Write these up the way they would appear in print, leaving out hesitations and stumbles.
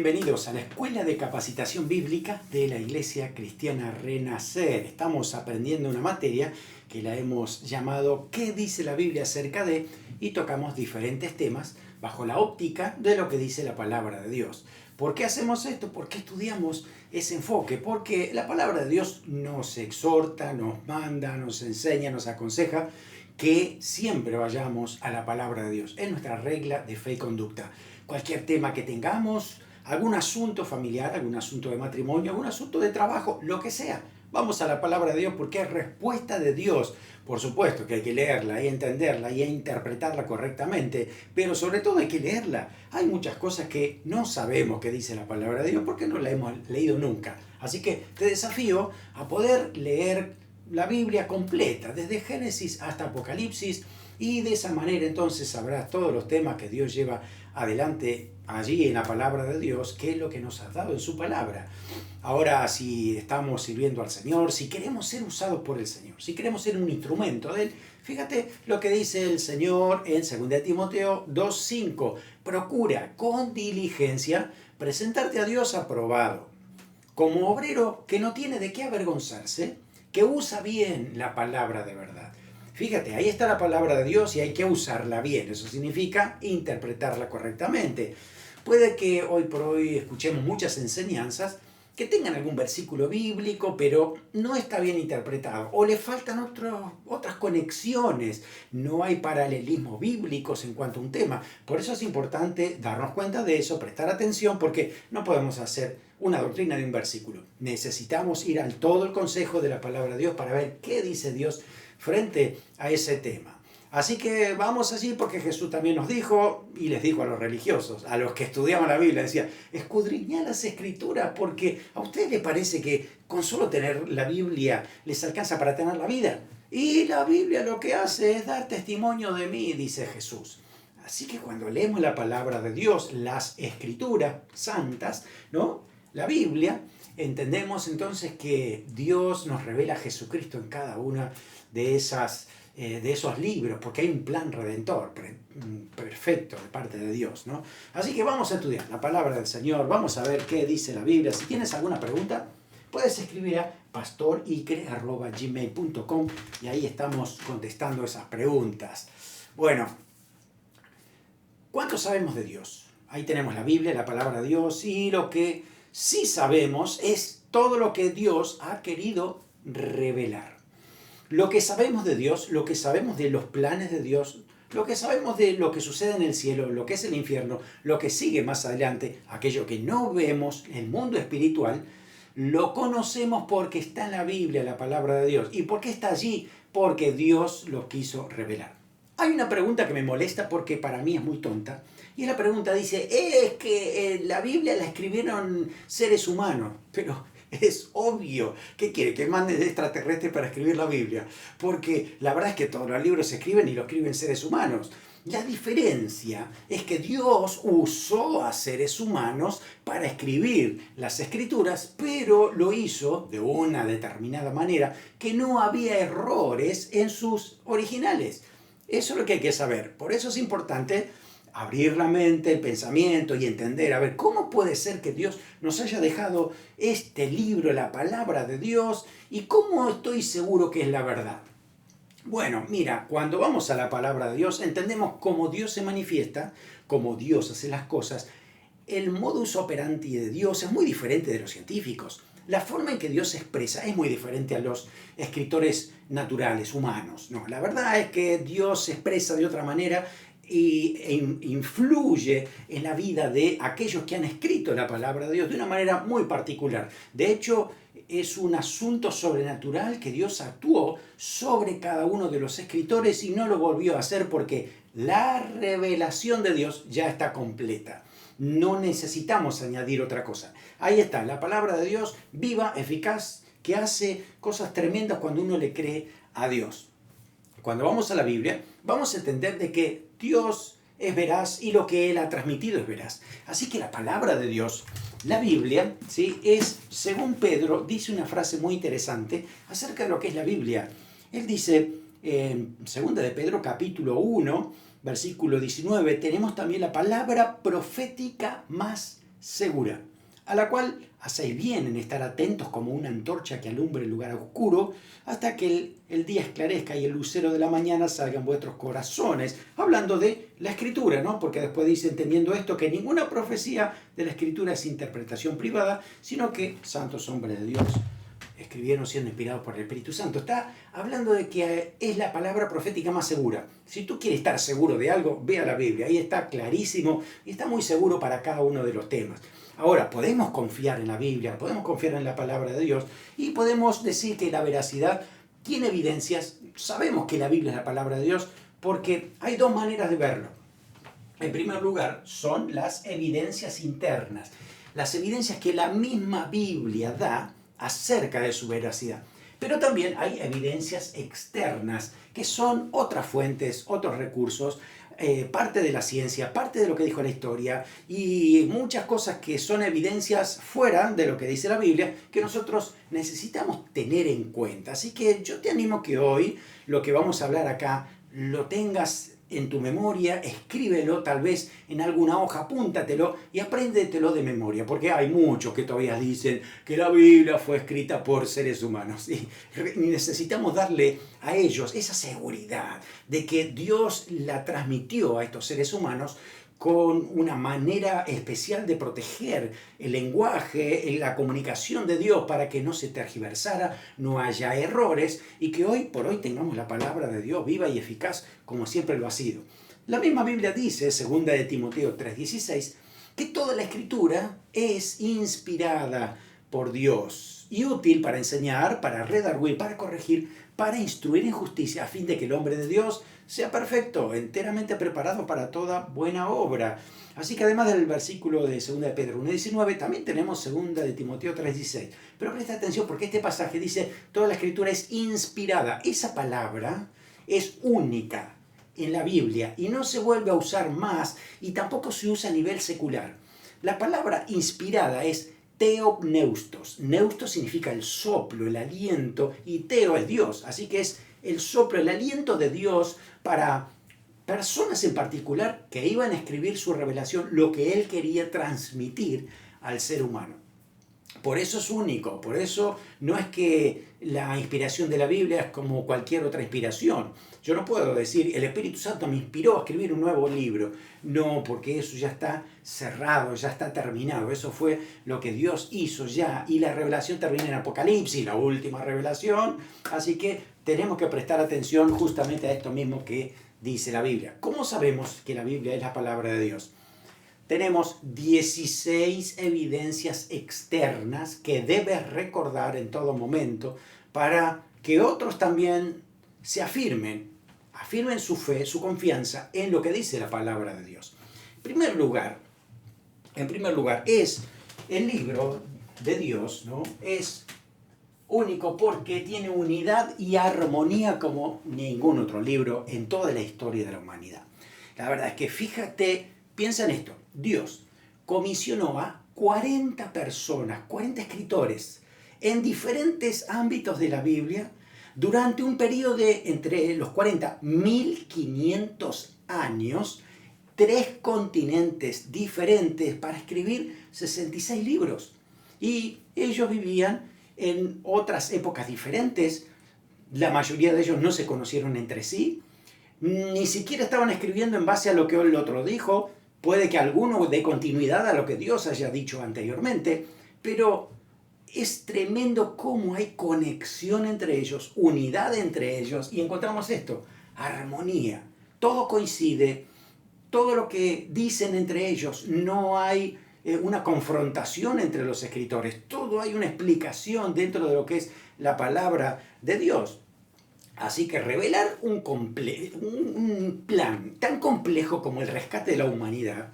Bienvenidos a la Escuela de Capacitación Bíblica de la Iglesia Cristiana Renacer. Estamos aprendiendo una materia que la hemos llamado ¿Qué dice la Biblia acerca de? Y tocamos diferentes temas bajo la óptica de lo que dice la palabra de Dios. ¿Por qué hacemos esto? ¿Por qué estudiamos ese enfoque? Porque la palabra de Dios nos exhorta, nos manda, nos enseña, nos aconseja que siempre vayamos a la palabra de Dios. Es nuestra regla de fe y conducta. Cualquier tema que tengamos, algún asunto familiar, algún asunto de matrimonio, algún asunto de trabajo, lo que sea, vamos a la palabra de Dios porque es respuesta de Dios. Por supuesto que hay que leerla y entenderla y interpretarla correctamente, pero sobre todo hay que leerla. Hay muchas cosas que no sabemos que dice la palabra de Dios porque no la hemos leído nunca. Así que te desafío a poder leer la Biblia completa, desde Génesis hasta Apocalipsis, y de esa manera entonces sabrás todos los temas que Dios lleva adelante allí en la palabra de Dios, que es lo que nos ha dado en su palabra. Ahora, si estamos sirviendo al Señor, si queremos ser usados por el Señor, si queremos ser un instrumento de Él, fíjate lo que dice el Señor en 2 Timoteo 2:5. Procura con diligencia presentarte a Dios aprobado, como obrero que no tiene de qué avergonzarse, que usa bien la palabra de verdad. Fíjate, ahí está la palabra de Dios y hay que usarla bien. Eso significa interpretarla correctamente. Puede que hoy por hoy escuchemos muchas enseñanzas que tengan algún versículo bíblico, pero no está bien interpretado, o le faltan otras conexiones, no hay paralelismos bíblicos en cuanto a un tema. Por eso es importante darnos cuenta de eso, prestar atención, porque no podemos hacer una doctrina de un versículo. Necesitamos ir al todo el consejo de la palabra de Dios para ver qué dice Dios frente a ese tema. Así que vamos allí porque Jesús también nos dijo, y les dijo a los religiosos, a los que estudiaban la Biblia, decía, escudriñad las Escrituras porque a ustedes les parece que con solo tener la Biblia les alcanza para tener la vida. Y la Biblia lo que hace es dar testimonio de mí, dice Jesús. Así que cuando leemos la palabra de Dios, las Escrituras santas, ¿no? La Biblia, entendemos entonces que Dios nos revela a Jesucristo en cada una de esos libros, porque hay un plan redentor perfecto de parte de Dios, ¿no? Así que vamos a estudiar la palabra del Señor, vamos a ver qué dice la Biblia. Si tienes alguna pregunta, puedes escribir a pastorycre@gmail.com y ahí estamos contestando esas preguntas. Bueno, ¿cuánto sabemos de Dios? Ahí tenemos la Biblia, la palabra de Dios, y lo que sí sabemos es todo lo que Dios ha querido revelar. Lo que sabemos de Dios, lo que sabemos de los planes de Dios, lo que sabemos de lo que sucede en el cielo, lo que es el infierno, lo que sigue más adelante, aquello que no vemos, el mundo espiritual, lo conocemos porque está en la Biblia, la palabra de Dios. ¿Y por qué está allí? Porque Dios lo quiso revelar. Hay una pregunta que me molesta porque para mí es muy tonta. Y la pregunta dice, es que la Biblia la escribieron seres humanos. Pero es obvio. ¿Qué quiere? ¿Que mande de extraterrestres para escribir la Biblia? Porque la verdad es que todos los libros se escriben y lo escriben seres humanos. La diferencia es que Dios usó a seres humanos para escribir las Escrituras, pero lo hizo de una determinada manera que no había errores en sus originales. Eso es lo que hay que saber. Por eso es importante abrir la mente, el pensamiento y entender, a ver, ¿cómo puede ser que Dios nos haya dejado este libro, la palabra de Dios, y cómo estoy seguro que es la verdad? Bueno, mira, cuando vamos a la palabra de Dios, entendemos cómo Dios se manifiesta, cómo Dios hace las cosas. El modus operandi de Dios es muy diferente de los científicos. La forma en que Dios se expresa es muy diferente a los escritores naturales, humanos. No, la verdad es que Dios se expresa de otra manera e influye en la vida de aquellos que han escrito la palabra de Dios de una manera muy particular. De hecho, es un asunto sobrenatural que Dios actuó sobre cada uno de los escritores y no lo volvió a hacer porque la revelación de Dios ya está completa. No necesitamos añadir otra cosa. Ahí está, la palabra de Dios viva, eficaz, que hace cosas tremendas cuando uno le cree a Dios. Cuando vamos a la Biblia, vamos a entender de que Dios es veraz y lo que Él ha transmitido es veraz. Así que la palabra de Dios, la Biblia, ¿sí?, es, según Pedro, dice una frase muy interesante acerca de lo que es la Biblia. Él dice, en 2 de Pedro, capítulo 1, versículo 19, tenemos también la palabra profética más segura, a la cual hacéis bien en estar atentos como una antorcha que alumbre el lugar oscuro, hasta que el día esclarezca y el lucero de la mañana salga en vuestros corazones. Hablando de la Escritura, ¿no? Porque después dice, entendiendo esto, que ninguna profecía de la Escritura es interpretación privada, sino que santos hombres de Dios escribieron siendo inspirados por el Espíritu Santo. Está hablando de que es la palabra profética más segura. Si tú quieres estar seguro de algo, ve a la Biblia. Ahí está clarísimo y está muy seguro para cada uno de los temas. Ahora, podemos confiar en la Biblia, podemos confiar en la palabra de Dios y podemos decir que la veracidad tiene evidencias. Sabemos que la Biblia es la palabra de Dios porque hay dos maneras de verlo. En primer lugar, son las evidencias internas. Las evidencias que la misma Biblia da acerca de su veracidad. Pero también hay evidencias externas, que son otras fuentes, otros recursos, parte de la ciencia, parte de lo que dijo la historia y muchas cosas que son evidencias fuera de lo que dice la Biblia que nosotros necesitamos tener en cuenta. Así que yo te animo que hoy lo que vamos a hablar acá lo tengas en tu memoria, escríbelo tal vez en alguna hoja, apúntatelo y apréndetelo de memoria, porque hay muchos que todavía dicen que la Biblia fue escrita por seres humanos y necesitamos darle a ellos esa seguridad de que Dios la transmitió a estos seres humanos con una manera especial de proteger el lenguaje, la comunicación de Dios para que no se tergiversara, no haya errores y que hoy por hoy tengamos la palabra de Dios viva y eficaz como siempre lo ha sido. La misma Biblia dice, 2 de Timoteo 3:16, que toda la Escritura es inspirada por Dios y útil para enseñar, para redarguir, para corregir, para instruir en justicia, a fin de que el hombre de Dios sea perfecto, enteramente preparado para toda buena obra. Así que además del versículo de 2 de Pedro 1:19, también tenemos 2 de Timoteo 3:16. Pero presta atención porque este pasaje dice, toda la Escritura es inspirada. Esa palabra es única en la Biblia y no se vuelve a usar más y tampoco se usa a nivel secular. La palabra inspirada es teopneustos. Neustos significa el soplo, el aliento, y teo es Dios. Así que es el soplo, el aliento de Dios para personas en particular que iban a escribir su revelación, lo que Él quería transmitir al ser humano. Por eso es único, por eso no es que la inspiración de la Biblia es como cualquier otra inspiración. Yo no puedo decir, el Espíritu Santo me inspiró a escribir un nuevo libro. No, porque eso ya está cerrado, ya está terminado. Eso fue lo que Dios hizo ya. Y la revelación termina en Apocalipsis, la última revelación. Así que tenemos que prestar atención justamente a esto mismo que dice la Biblia. ¿Cómo sabemos que la Biblia es la palabra de Dios? Tenemos 16 evidencias externas que debes recordar en todo momento para que otros también se afirmen su fe, su confianza en lo que dice la palabra de Dios. En primer lugar, es el libro de Dios, ¿no? Es único porque tiene unidad y armonía como ningún otro libro en toda la historia de la humanidad. La verdad es que fíjate, piensa en esto. Dios comisionó a 40 personas, 40 escritores, en diferentes ámbitos de la Biblia, durante un periodo de entre los 40, 1500 años, 3 continentes diferentes para escribir 66 libros. Y ellos vivían en otras épocas diferentes, la mayoría de ellos no se conocieron entre sí, ni siquiera estaban escribiendo en base a lo que el otro dijo. Puede que alguno dé continuidad a lo que Dios haya dicho anteriormente, pero es tremendo cómo hay conexión entre ellos, unidad entre ellos, y encontramos esto, armonía. Todo coincide, todo lo que dicen entre ellos, no hay una confrontación entre los escritores, todo hay una explicación dentro de lo que es la palabra de Dios. Así que revelar un plan tan complejo como el rescate de la humanidad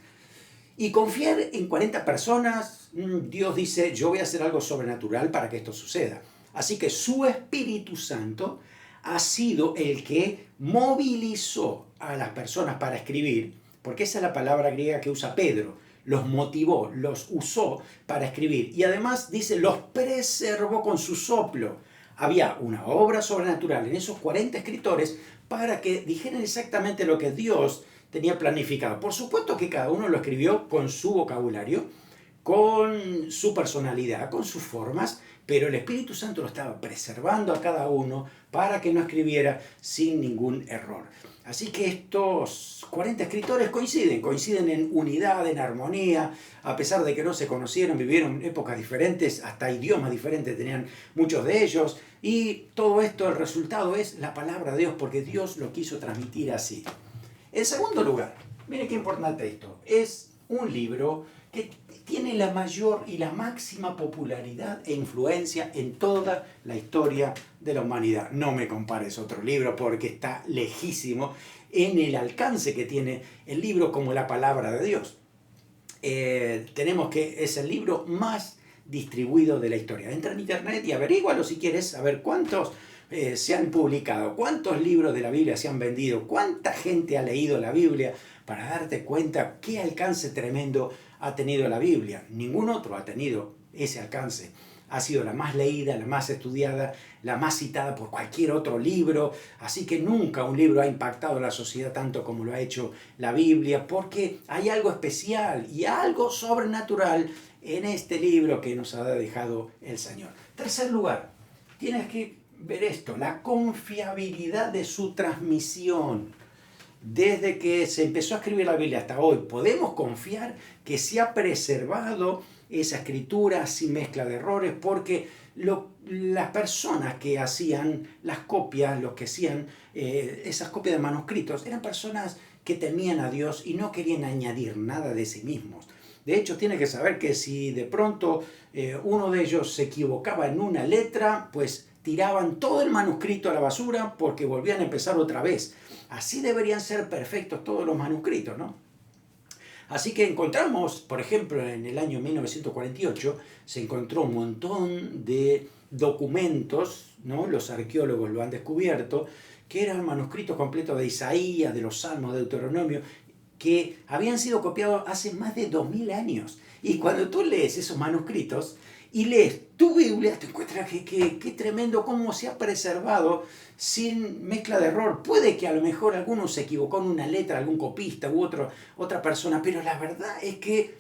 y confiar en 40 personas, Dios dice, yo voy a hacer algo sobrenatural para que esto suceda. Así que su Espíritu Santo ha sido el que movilizó a las personas para escribir, porque esa es la palabra griega que usa Pedro, los motivó, los usó para escribir y además dice, los preservó con su soplo. Había una obra sobrenatural en esos 40 escritores para que dijeran exactamente lo que Dios tenía planificado. Por supuesto que cada uno lo escribió con su vocabulario, con su personalidad, con sus formas, pero el Espíritu Santo lo estaba preservando a cada uno para que no escribiera sin ningún error. Así que estos 40 escritores coinciden en unidad, en armonía, a pesar de que no se conocieron, vivieron épocas diferentes, hasta idiomas diferentes tenían muchos de ellos, y todo esto, el resultado es la palabra de Dios, porque Dios lo quiso transmitir así. En segundo lugar, miren qué importante esto, es un libro que tiene la mayor y la máxima popularidad e influencia en toda la historia de la humanidad. No me compares otro libro porque está lejísimo en el alcance que tiene el libro como la palabra de Dios. Tenemos que es el libro más distribuido de la historia. Entra en internet y averígualo si quieres saber cuántos se han publicado, cuántos libros de la Biblia se han vendido, cuánta gente ha leído la Biblia, para darte cuenta qué alcance tremendo ha tenido la Biblia. Ningún otro ha tenido ese alcance. Ha sido la más leída, la más estudiada, la más citada por cualquier otro libro. Así que nunca un libro ha impactado a la sociedad tanto como lo ha hecho la Biblia, porque hay algo especial y algo sobrenatural en este libro que nos ha dejado el Señor. Tercer lugar, tienes que ver esto, la confiabilidad de su transmisión. Desde que se empezó a escribir la Biblia hasta hoy, podemos confiar que se ha preservado esa escritura sin mezcla de errores, porque las personas que hacían las copias, los que hacían esas copias de manuscritos, eran personas que temían a Dios y no querían añadir nada de sí mismos. De hecho, tiene que saber que si de pronto uno de ellos se equivocaba en una letra, pues tiraban todo el manuscrito a la basura porque volvían a empezar otra vez. Así deberían ser perfectos todos los manuscritos, ¿no? Así que encontramos, por ejemplo, en el año 1948, se encontró un montón de documentos, ¿no? Los arqueólogos lo han descubierto, que eran manuscritos completos de Isaías, de los Salmos, de Deuteronomio, que habían sido copiados hace más de 2000 años. Y cuando tú lees esos manuscritos y lees tu Biblia, te encuentras que tremendo cómo se ha preservado sin mezcla de error. Puede que a lo mejor alguno se equivocó en una letra, algún copista u otra persona, pero la verdad es que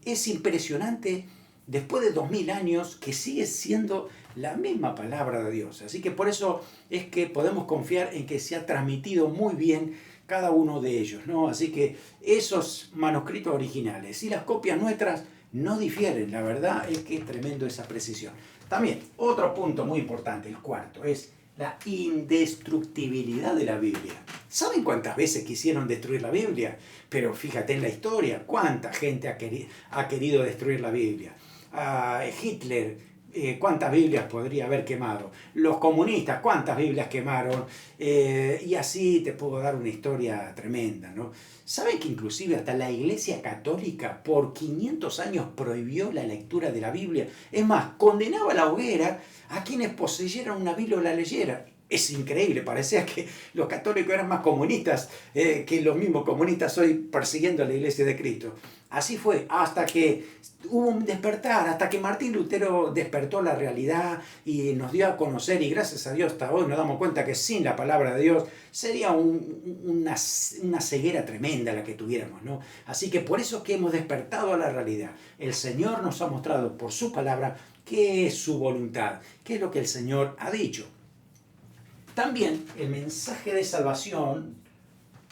es impresionante después de 2000 años que sigue siendo la misma palabra de Dios. Así que por eso es que podemos confiar en que se ha transmitido muy bien cada uno de ellos, ¿no? Así que esos manuscritos originales y las copias nuestras no difieren. La verdad es que es tremendo esa precisión. También, otro punto muy importante, el cuarto, es la indestructibilidad de la Biblia. ¿Saben cuántas veces quisieron destruir la Biblia? Pero fíjate en la historia, cuánta gente ha querido destruir la Biblia. Hitler, cuántas Biblias podría haber quemado. Los comunistas, cuántas Biblias quemaron. Y así te puedo dar una historia tremenda, ¿no? ¿Saben que inclusive hasta la Iglesia Católica por 500 años prohibió la lectura de la Biblia? Es más, condenaba a la hoguera a quienes poseyeran una Biblia o la leyeran. Es increíble, parecía que los católicos eran más comunistas que los mismos comunistas hoy persiguiendo a la Iglesia de Cristo. Así fue, hasta que hubo un despertar, hasta que Martín Lutero despertó la realidad y nos dio a conocer, y gracias a Dios hasta hoy nos damos cuenta que sin la palabra de Dios sería una ceguera tremenda la que tuviéramos, ¿no? Así que por eso es que hemos despertado a la realidad. El Señor nos ha mostrado por su palabra qué es su voluntad, qué es lo que el Señor ha dicho. También el mensaje de salvación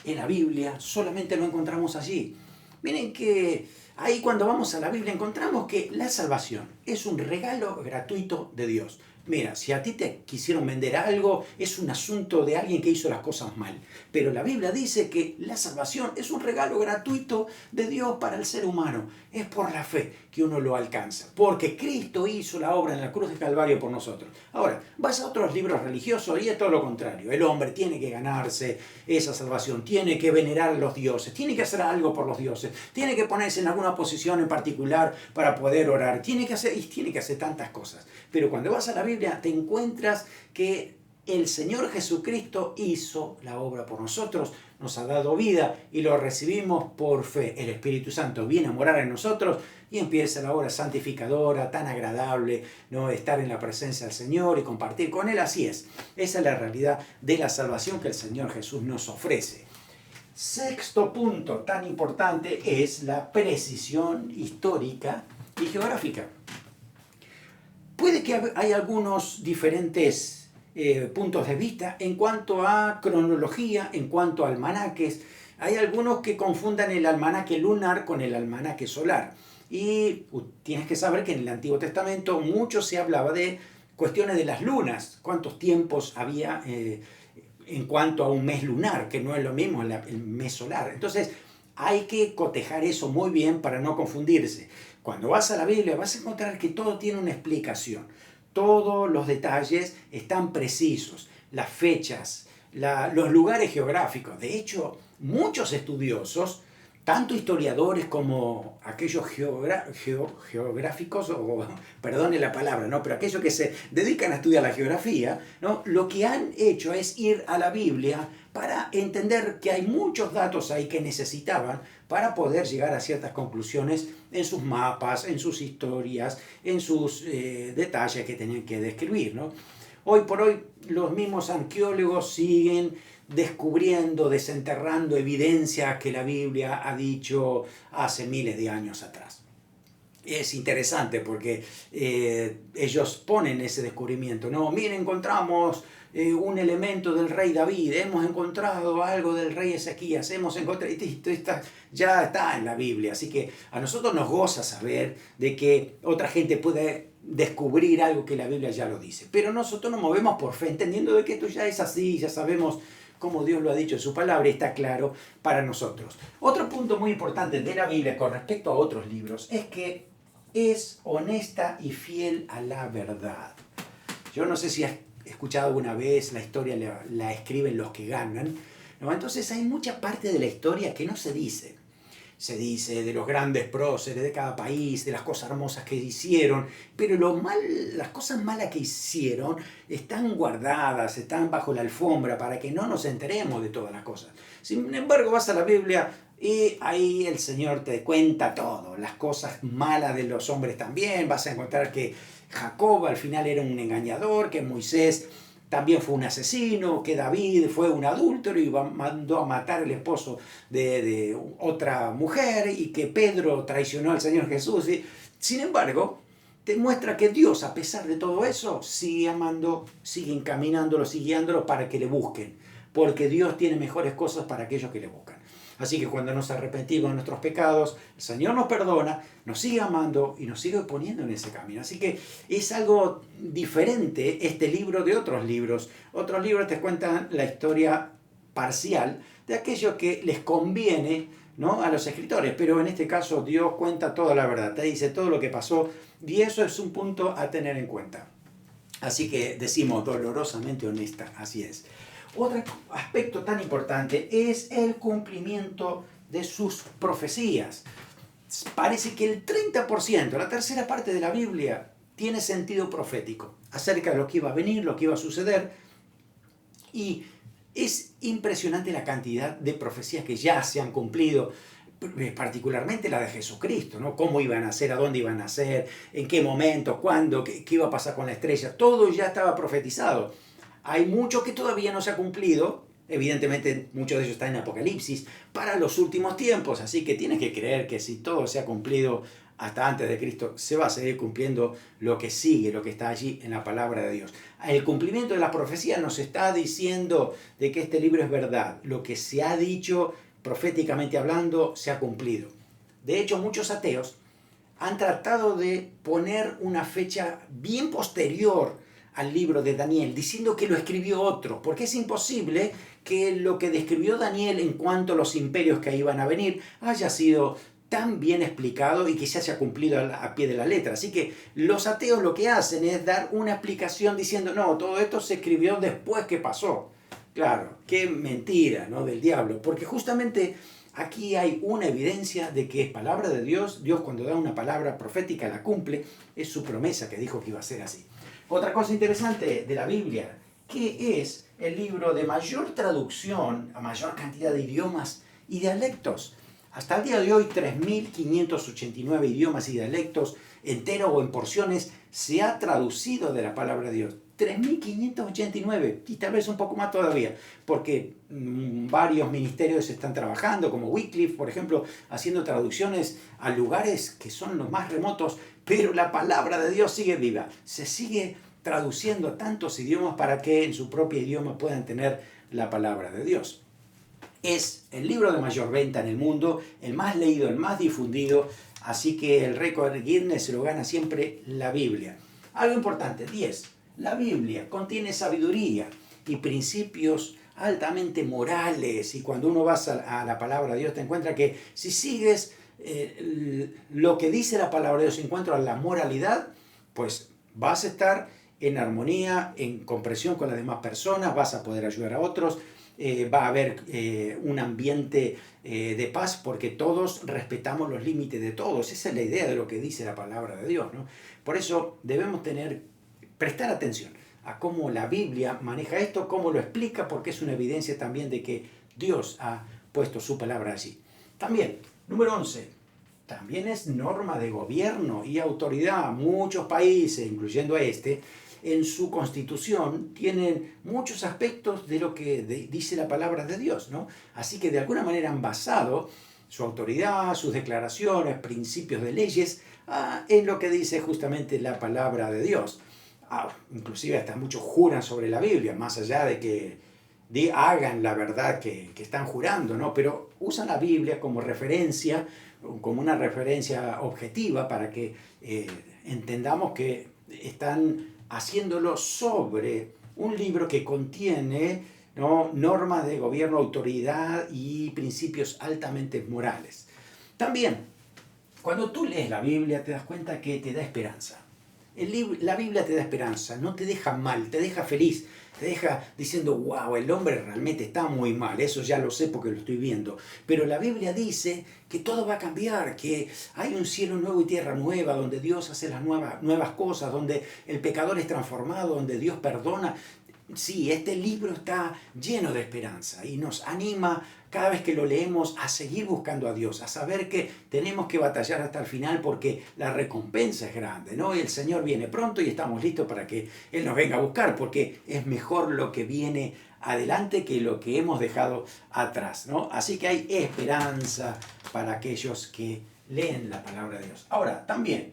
en la Biblia solamente lo encontramos allí. Miren que ahí cuando vamos a la Biblia encontramos que la salvación es un regalo gratuito de Dios. Mira, si a ti te quisieron vender algo, es un asunto de alguien que hizo las cosas mal. Pero la Biblia dice que la salvación es un regalo gratuito de Dios para el ser humano. Es por la fe que uno lo alcanza. Porque Cristo hizo la obra en la cruz de Calvario por nosotros. Ahora, vas a otros libros religiosos y es todo lo contrario. El hombre tiene que ganarse esa salvación, tiene que venerar a los dioses, tiene que hacer algo por los dioses, tiene que ponerse en alguna posición en particular para poder orar, tiene que hacer tantas cosas. Pero cuando vas a la Biblia te encuentras que el Señor Jesucristo hizo la obra por nosotros, nos ha dado vida y lo recibimos por fe. El Espíritu Santo viene a morar en nosotros y empieza la obra santificadora, tan agradable, ¿no? Estar en la presencia del Señor y compartir con Él. Así es. Esa es la realidad de la salvación que el Señor Jesús nos ofrece. Sexto punto tan importante es la precisión histórica y geográfica. Puede que hay algunos diferentes puntos de vista en cuanto a cronología, en cuanto a almanaques. Hay algunos que confundan el almanaque lunar con el almanaque solar. Y tienes que saber que en el Antiguo Testamento mucho se hablaba de cuestiones de las lunas, cuántos tiempos había en cuanto a un mes lunar, que no es lo mismo el mes solar. Entonces hay que cotejar eso muy bien para no confundirse. Cuando vas a la Biblia vas a encontrar que todo tiene una explicación. Todos los detalles están precisos, las fechas, los lugares geográficos. De hecho, muchos estudiosos, tanto historiadores como aquellos geográficos, o perdone la palabra, ¿no? Pero aquellos que se dedican a estudiar la geografía, ¿no? Lo que han hecho es ir a la Biblia para entender que hay muchos datos ahí que necesitaban para poder llegar a ciertas conclusiones en sus mapas, en sus historias, en sus detalles que tenían que describir, ¿no? Hoy por hoy los mismos arqueólogos siguen descubriendo, desenterrando evidencias que la Biblia ha dicho hace miles de años atrás. Es interesante porque ellos ponen ese descubrimiento, ¿no? Miren, encontramos un elemento del rey David, hemos encontrado algo del rey Ezequías, hemos encontrado, esto ya está en la Biblia, así que a nosotros nos goza saber de que otra gente puede descubrir algo que la Biblia ya lo dice, pero nosotros nos movemos por fe, entendiendo de que esto ya es así, ya sabemos como Dios lo ha dicho en su palabra, está claro para nosotros. Otro punto muy importante de la Biblia con respecto a otros libros es que es honesta y fiel a la verdad. Yo no sé si has escuchado alguna vez la historia la escriben los que ganan, ¿no? Entonces hay mucha parte de la historia que no se dice. Se dice de los grandes próceres de cada país, de las cosas hermosas que hicieron, pero las cosas malas que hicieron están guardadas, están bajo la alfombra para que no nos enteremos de todas las cosas. Sin embargo, vas a la Biblia y ahí el Señor te cuenta todo, las cosas malas de los hombres también. Vas a encontrar que Jacob al final era un engañador, que Moisés también fue un asesino, que David fue un adúltero y mandó a matar al esposo de otra mujer, y que Pedro traicionó al Señor Jesús. Sin embargo, te muestra que Dios, a pesar de todo eso, sigue amando, sigue encaminándolo, sigue guiándolo para que le busquen, porque Dios tiene mejores cosas para aquellos que le buscan. Así que cuando nos arrepentimos de nuestros pecados, el Señor nos perdona, nos sigue amando y nos sigue poniendo en ese camino. Así que es algo diferente este libro de otros libros. Otros libros te cuentan la historia parcial de aquello que les conviene, ¿no?, a los escritores. Pero en este caso Dios cuenta toda la verdad, te dice todo lo que pasó, y eso es un punto a tener en cuenta. Así que decimos dolorosamente honesta, así es. Otro aspecto tan importante es el cumplimiento de sus profecías. Parece que el 30%, la tercera parte de la Biblia, tiene sentido profético acerca de lo que iba a venir, lo que iba a suceder. Y es impresionante la cantidad de profecías que ya se han cumplido, particularmente la de Jesucristo, ¿no? Cómo iban a ser, a dónde iban a ser, en qué momento, cuándo, qué iba a pasar con la estrella. Todo ya estaba profetizado. Hay mucho que todavía no se ha cumplido. Evidentemente, mucho de ello está en Apocalipsis para los últimos tiempos. Así que tienes que creer que si todo se ha cumplido hasta antes de Cristo, se va a seguir cumpliendo lo que sigue, lo que está allí en la palabra de Dios. El cumplimiento de la profecía nos está diciendo de que este libro es verdad. Lo que se ha dicho proféticamente hablando se ha cumplido. De hecho, muchos ateos han tratado de poner una fecha bien posterior al libro de Daniel, diciendo que lo escribió otro, porque es imposible que lo que describió Daniel en cuanto a los imperios que iban a venir haya sido tan bien explicado y que se haya cumplido a pie de la letra. Así que los ateos lo que hacen es dar una explicación diciendo, no, todo esto se escribió después que pasó. Claro, qué mentira, ¿no?, del diablo, porque justamente aquí hay una evidencia de que es palabra de Dios. Dios, cuando da una palabra profética, la cumple. Es su promesa que dijo que iba a ser así. Otra cosa interesante de la Biblia, que es el libro de mayor traducción a mayor cantidad de idiomas y dialectos. Hasta el día de hoy, 3.589 idiomas y dialectos, entero o en porciones, se ha traducido de la palabra de Dios. 3.589, y tal vez un poco más todavía, porque varios ministerios están trabajando, como Wycliffe, por ejemplo, haciendo traducciones a lugares que son los más remotos, pero la palabra de Dios sigue viva. Se sigue traduciendo a tantos idiomas para que en su propio idioma puedan tener la palabra de Dios. Es el libro de mayor venta en el mundo, el más leído, el más difundido, así que el récord Guinness se lo gana siempre la Biblia. Algo importante, 10. La Biblia contiene sabiduría y principios altamente morales, y cuando uno va a la palabra de Dios te encuentra que si sigues lo que dice la palabra de Dios en cuanto a la moralidad, pues vas a estar en armonía, en comprensión con las demás personas, vas a poder ayudar a otros, va a haber un ambiente de paz porque todos respetamos los límites de todos. Esa es la idea de lo que dice la palabra de Dios, ¿no? Por eso debemos prestar atención a cómo la Biblia maneja esto, cómo lo explica, porque es una evidencia también de que Dios ha puesto su palabra allí. También, número 11, también es norma de gobierno y autoridad. Muchos países, incluyendo este, en su constitución tienen muchos aspectos de lo que dice la palabra de Dios, ¿no? Así que de alguna manera han basado su autoridad, sus declaraciones, principios de leyes, en lo que dice justamente la palabra de Dios. Inclusive hasta muchos juran sobre la Biblia, más allá de que hagan la verdad que están jurando, ¿no? Pero usan la Biblia como referencia, como una referencia objetiva para que entendamos que están haciéndolo sobre un libro que contiene, ¿no?, normas de gobierno, autoridad y principios altamente morales. También, cuando tú lees la Biblia te das cuenta que te da esperanza. La Biblia te da esperanza, no te deja mal, te deja feliz, te deja diciendo, wow, el hombre realmente está muy mal, eso ya lo sé porque lo estoy viendo. Pero la Biblia dice que todo va a cambiar, que hay un cielo nuevo y tierra nueva, donde Dios hace las nuevas cosas, donde el pecador es transformado, donde Dios perdona. Sí, este libro está lleno de esperanza y nos anima cada vez que lo leemos a seguir buscando a Dios, a saber que tenemos que batallar hasta el final porque la recompensa es grande, ¿no? Y el Señor viene pronto y estamos listos para que Él nos venga a buscar, porque es mejor lo que viene adelante que lo que hemos dejado atrás, ¿no? Así que hay esperanza para aquellos que leen la palabra de Dios. Ahora, también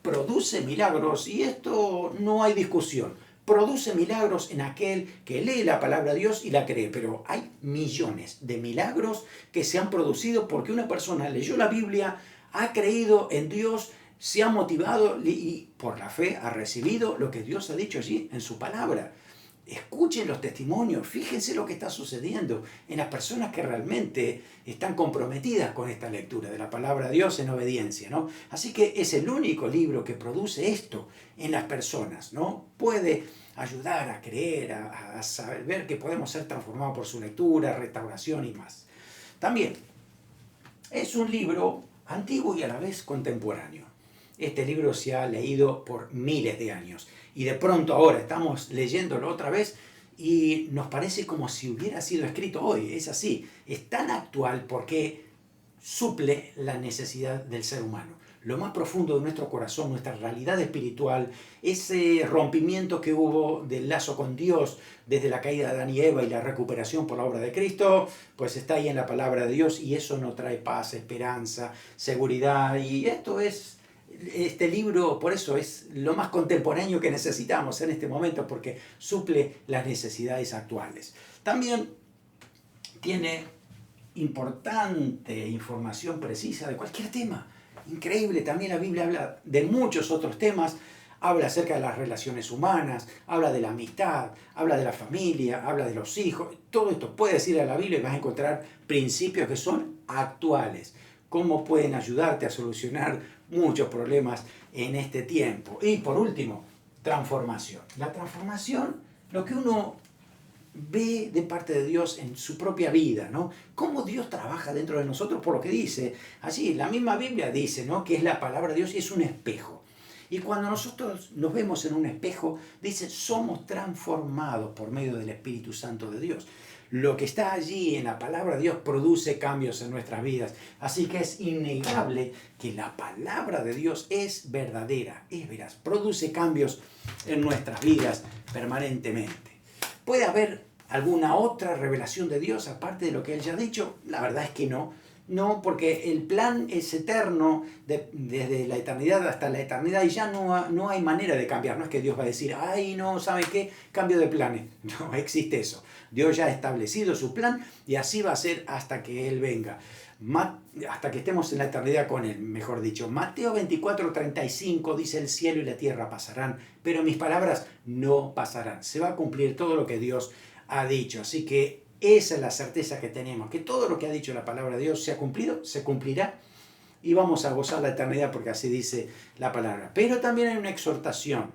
produce milagros, y esto no hay discusión. Produce milagros en aquel que lee la palabra de Dios y la cree, pero hay millones de milagros que se han producido porque una persona leyó la Biblia, ha creído en Dios, se ha motivado y por la fe ha recibido lo que Dios ha dicho allí en su palabra. Escuchen los testimonios, fíjense lo que está sucediendo en las personas que realmente están comprometidas con esta lectura de la palabra de Dios en obediencia, ¿no? Así que es el único libro que produce esto en las personas, ¿no? Puede ayudar a creer, a saber que podemos ser transformados por su lectura, restauración y más. También es un libro antiguo y a la vez contemporáneo. Este libro se ha leído por miles de años y de pronto ahora estamos leyéndolo otra vez y nos parece como si hubiera sido escrito hoy. Es así, es tan actual porque suple la necesidad del ser humano. Lo más profundo de nuestro corazón, nuestra realidad espiritual, ese rompimiento que hubo del lazo con Dios desde la caída de Adán y Eva y la recuperación por la obra de Cristo, pues está ahí en la palabra de Dios y eso nos trae paz, esperanza, seguridad. Y este libro, por eso es lo más contemporáneo que necesitamos en este momento, porque suple las necesidades actuales. También tiene importante información precisa de cualquier tema. Increíble, también la Biblia habla de muchos otros temas, habla acerca de las relaciones humanas, habla de la amistad, habla de la familia, habla de los hijos. Todo esto puedes ir a la Biblia y vas a encontrar principios que son actuales. Cómo pueden ayudarte a solucionar muchos problemas en este tiempo. Y por último, transformación. La transformación, lo que uno ve de parte de Dios en su propia vida, ¿no? Cómo Dios trabaja dentro de nosotros por lo que dice. Así, la misma Biblia dice, ¿no?, que es la palabra de Dios y es un espejo. Y cuando nosotros nos vemos en un espejo, dice, somos transformados por medio del Espíritu Santo de Dios. Lo que está allí en la palabra de Dios produce cambios en nuestras vidas. Así que es innegable que la palabra de Dios es verdadera, es veraz, produce cambios en nuestras vidas permanentemente. ¿Puede haber alguna otra revelación de Dios aparte de lo que Él ya ha dicho? La verdad es que no, No, porque el plan es eterno desde la eternidad hasta la eternidad y ya no hay manera de cambiar. No es que Dios va a decir, ay, no, ¿sabe qué? Cambio de planes. No existe eso. Dios ya ha establecido su plan y así va a ser hasta que Él venga. Hasta que estemos en la eternidad con Él, mejor dicho. Mateo 24:35 dice, el cielo y la tierra pasarán, pero mis palabras no pasarán. Se va a cumplir todo lo que Dios ha dicho. Así que esa es la certeza que tenemos, que todo lo que ha dicho la palabra de Dios se ha cumplido, se cumplirá y vamos a gozar la eternidad porque así dice la palabra. Pero también hay una exhortación.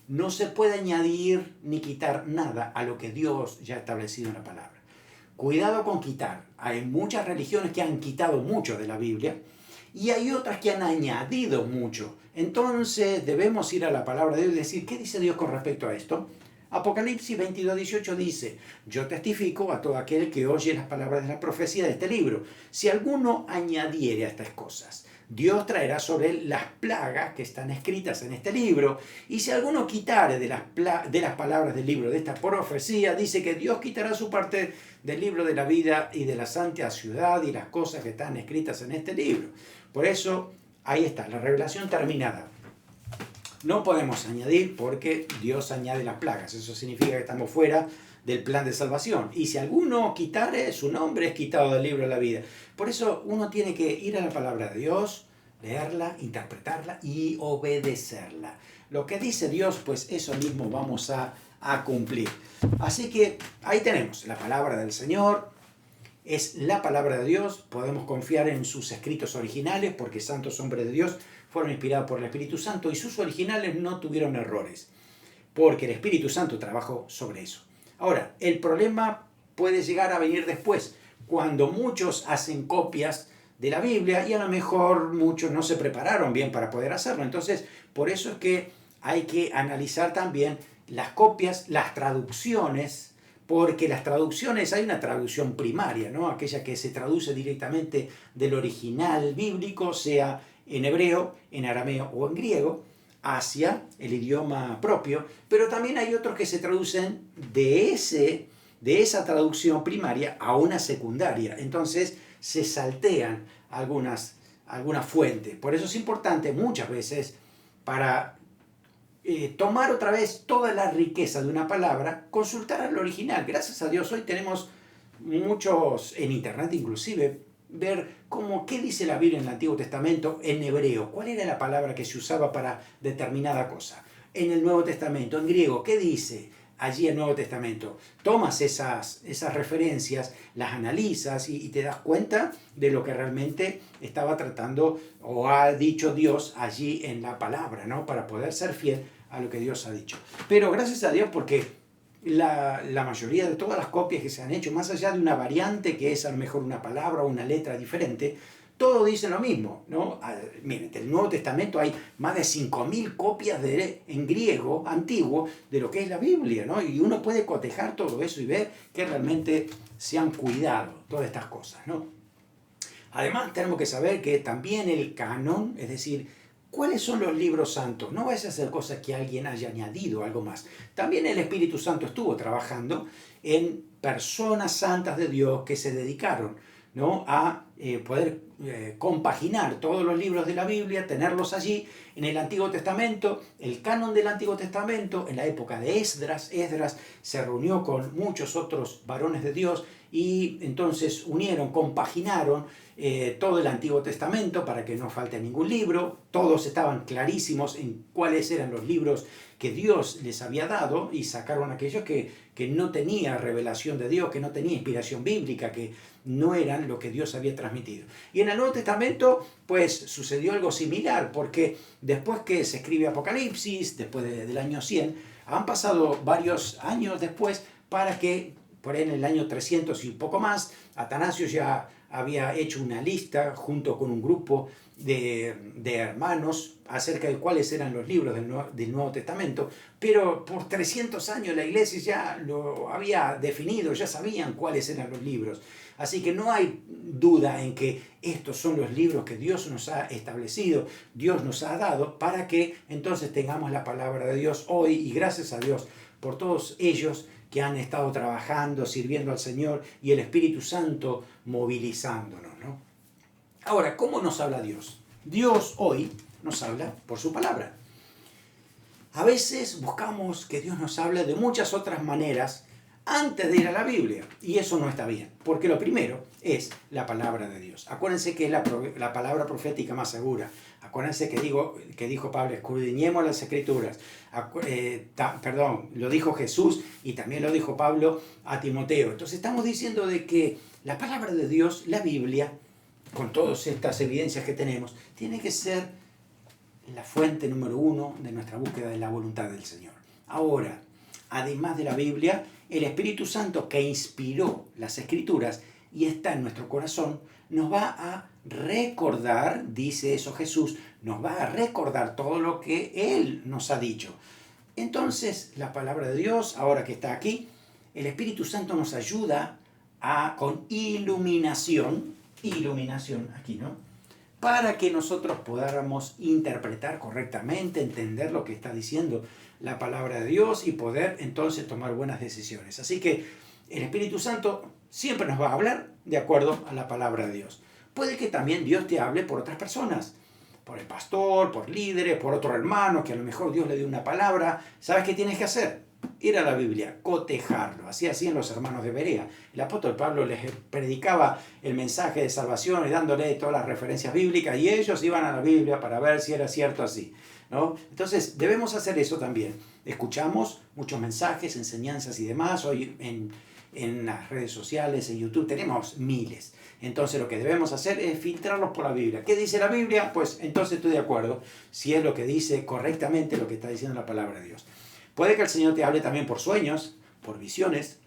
No se puede añadir ni quitar nada a lo que Dios ya ha establecido en la palabra. Cuidado con quitar. Hay muchas religiones que han quitado mucho de la Biblia y hay otras que han añadido mucho. Entonces debemos ir a la palabra de Dios y decir, ¿qué dice Dios con respecto a esto? Apocalipsis 22:18 dice, yo testifico a todo aquel que oye las palabras de la profecía de este libro. Si alguno añadiere a estas cosas, Dios traerá sobre él las plagas que están escritas en este libro. Y si alguno quitare de las palabras del libro de esta profecía, dice que Dios quitará su parte del libro de la vida y de la santa ciudad y las cosas que están escritas en este libro. Por eso, ahí está, la revelación terminada. No podemos añadir porque Dios añade las plagas. Eso significa que estamos fuera del plan de salvación. Y si alguno quitare, su nombre es quitado del libro de la vida. Por eso uno tiene que ir a la palabra de Dios, leerla, interpretarla y obedecerla. Lo que dice Dios, pues eso mismo vamos a cumplir. Así que ahí tenemos la palabra del Señor. Es la palabra de Dios. Podemos confiar en sus escritos originales porque santos hombres de Dios fueron inspirados por el Espíritu Santo y sus originales no tuvieron errores, porque el Espíritu Santo trabajó sobre eso. Ahora, el problema puede llegar a venir después, cuando muchos hacen copias de la Biblia y a lo mejor muchos no se prepararon bien para poder hacerlo. Entonces, por eso es que hay que analizar también las copias, las traducciones, porque las traducciones, hay una traducción primaria, ¿no? Aquella que se traduce directamente del original bíblico, sea en hebreo, en arameo o en griego, hacia el idioma propio, pero también hay otros que se traducen de esa traducción primaria a una secundaria. Entonces se saltean algunas fuentes. Por eso es importante muchas veces para tomar otra vez toda la riqueza de una palabra, consultar al original. Gracias a Dios hoy tenemos muchos, en internet inclusive, ver qué dice la Biblia en el Antiguo Testamento en hebreo. ¿Cuál era la palabra que se usaba para determinada cosa? En el Nuevo Testamento, en griego, ¿qué dice allí el Nuevo Testamento? Tomas esas referencias, las analizas y te das cuenta de lo que realmente estaba tratando o ha dicho Dios allí en la palabra, ¿no? Para poder ser fiel a lo que Dios ha dicho. Pero gracias a Dios porque la mayoría de todas las copias que se han hecho, más allá de una variante que es a lo mejor una palabra o una letra diferente, todo dice lo mismo, ¿no? Miren, en el Nuevo Testamento hay más de 5.000 copias en griego antiguo de lo que es la Biblia, ¿no? Y uno puede cotejar todo eso y ver que realmente se han cuidado todas estas cosas, ¿no? Además, tenemos que saber que también el canon, es decir, ¿cuáles son los libros santos? No vaya a ser cosa que alguien haya añadido algo más. También el Espíritu Santo estuvo trabajando en personas santas de Dios que se dedicaron, ¿no? a poder compaginar todos los libros de la Biblia, tenerlos allí en el Antiguo Testamento, el canon del Antiguo Testamento, en la época de Esdras. Esdras se reunió con muchos otros varones de Dios y entonces unieron, compaginaron todo el Antiguo Testamento para que no falte ningún libro. Todos estaban clarísimos en cuáles eran los libros que Dios les había dado y sacaron aquellos que no tenía revelación de Dios, que no tenía inspiración bíblica, que no eran lo que Dios había transmitido. Y en el Nuevo Testamento pues sucedió algo similar, porque después que se escribe Apocalipsis, después del año 100, han pasado varios años después para que, por ahí en el año 300 y poco más, Atanasio ya había hecho una lista junto con un grupo de hermanos acerca de cuáles eran los libros del Nuevo Testamento, pero por 300 años la iglesia ya lo había definido, ya sabían cuáles eran los libros. Así que no hay duda en que estos son los libros que Dios nos ha establecido, Dios nos ha dado, para que entonces tengamos la palabra de Dios hoy, y gracias a Dios por todos ellos que han estado trabajando, sirviendo al Señor y el Espíritu Santo movilizándonos, ¿no? Ahora, ¿cómo nos habla Dios? Dios hoy nos habla por su palabra. A veces buscamos que Dios nos hable de muchas otras maneras antes de ir a la Biblia. Y eso no está bien, porque lo primero es la palabra de Dios. Acuérdense que es la palabra profética más segura. Acuérdense que dijo Pablo, escudriñemos las Escrituras. Lo dijo Jesús y también lo dijo Pablo a Timoteo. Entonces estamos diciendo de que la palabra de Dios, la Biblia, con todas estas evidencias que tenemos, tiene que ser la fuente número uno de nuestra búsqueda de la voluntad del Señor. Ahora, además de la Biblia, el Espíritu Santo que inspiró las Escrituras y está en nuestro corazón, nos va a recordar, dice eso Jesús, nos va a recordar todo lo que Él nos ha dicho. Entonces, la palabra de Dios, ahora que está aquí, el Espíritu Santo nos ayuda con iluminación, aquí, ¿no? Para que nosotros podamos interpretar correctamente, entender lo que está diciendo la palabra de Dios y poder entonces tomar buenas decisiones. Así que el Espíritu Santo siempre nos va a hablar de acuerdo a la palabra de Dios. Puede que también Dios te hable por otras personas, por el pastor, por líderes, por otro hermano, que a lo mejor Dios le dio una palabra. ¿Sabes qué tienes que hacer? Ir a la Biblia, cotejarlo. Así hacían los hermanos de Berea. El apóstol Pablo les predicaba el mensaje de salvación y dándole todas las referencias bíblicas y ellos iban a la Biblia para ver si era cierto así, ¿no? Entonces debemos hacer eso también. Escuchamos muchos mensajes, enseñanzas y demás. Hoy en las redes sociales, en YouTube, tenemos miles. Entonces lo que debemos hacer es filtrarlos por la Biblia. ¿Qué dice la Biblia? Pues entonces estoy de acuerdo si es lo que dice correctamente lo que está diciendo la palabra de Dios. Puede que el Señor te hable también por sueños, por visiones,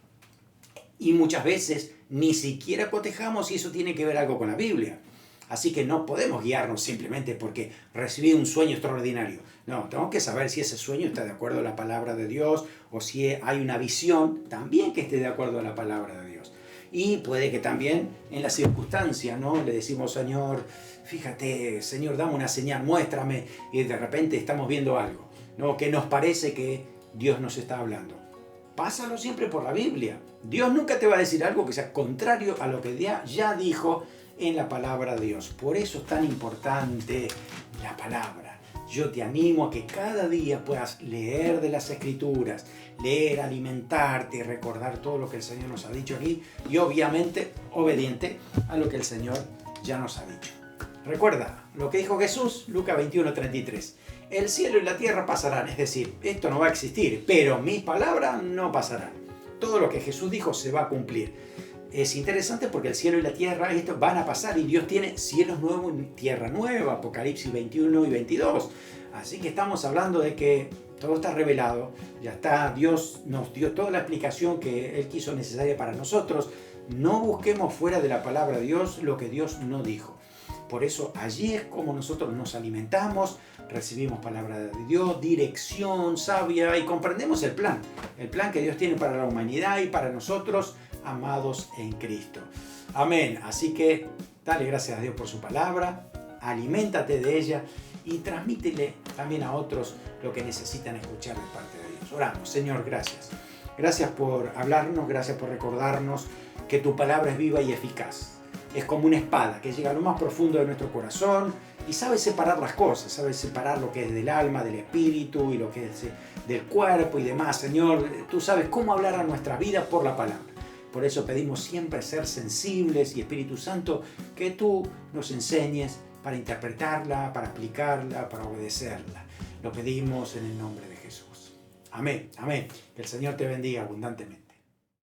y muchas veces ni siquiera cotejamos si eso tiene que ver algo con la Biblia. Así que no podemos guiarnos simplemente porque recibí un sueño extraordinario. No, tengo que saber si ese sueño está de acuerdo a la palabra de Dios o si hay una visión también que esté de acuerdo a la palabra de Dios. Y puede que también en la circunstancia, ¿no? Le decimos, Señor, fíjate, Señor, dame una señal, muéstrame, y de repente estamos viendo algo, ¿no? Que nos parece que Dios nos está hablando. Pásalo siempre por la Biblia. Dios nunca te va a decir algo que sea contrario a lo que ya dijo en la palabra de Dios. Por eso es tan importante la palabra. Yo te animo a que cada día puedas leer de las Escrituras, leer, alimentarte y recordar todo lo que el Señor nos ha dicho aquí y obviamente obediente a lo que el Señor ya nos ha dicho. Recuerda lo que dijo Jesús, Lucas 21:33. El cielo y la tierra pasarán, es decir, esto no va a existir, pero mis palabras no pasarán. Todo lo que Jesús dijo se va a cumplir. Es interesante porque el cielo y la tierra esto van a pasar y Dios tiene cielos nuevos y tierra nueva, Apocalipsis 21 y 22. Así que estamos hablando de que todo está revelado, ya está, Dios nos dio toda la explicación que Él quiso necesaria para nosotros. No busquemos fuera de la palabra de Dios lo que Dios no dijo. Por eso allí es como nosotros nos alimentamos, recibimos palabra de Dios, dirección sabia y comprendemos el plan que Dios tiene para la humanidad y para nosotros, amados en Cristo. Amén. Así que dale gracias a Dios por su palabra, aliméntate de ella y transmítele también a otros lo que necesitan escuchar de parte de Dios. Oramos. Señor, gracias. Gracias por hablarnos, gracias por recordarnos que tu palabra es viva y eficaz. Es como una espada que llega a lo más profundo de nuestro corazón y sabe separar las cosas, sabe separar lo que es del alma, del espíritu y lo que es del cuerpo y demás. Señor, tú sabes cómo hablar a nuestra vida por la palabra. Por eso pedimos siempre ser sensibles y Espíritu Santo, que tú nos enseñes para interpretarla, para aplicarla, para obedecerla. Lo pedimos en el nombre de Jesús. Amén, amén. Que el Señor te bendiga abundantemente.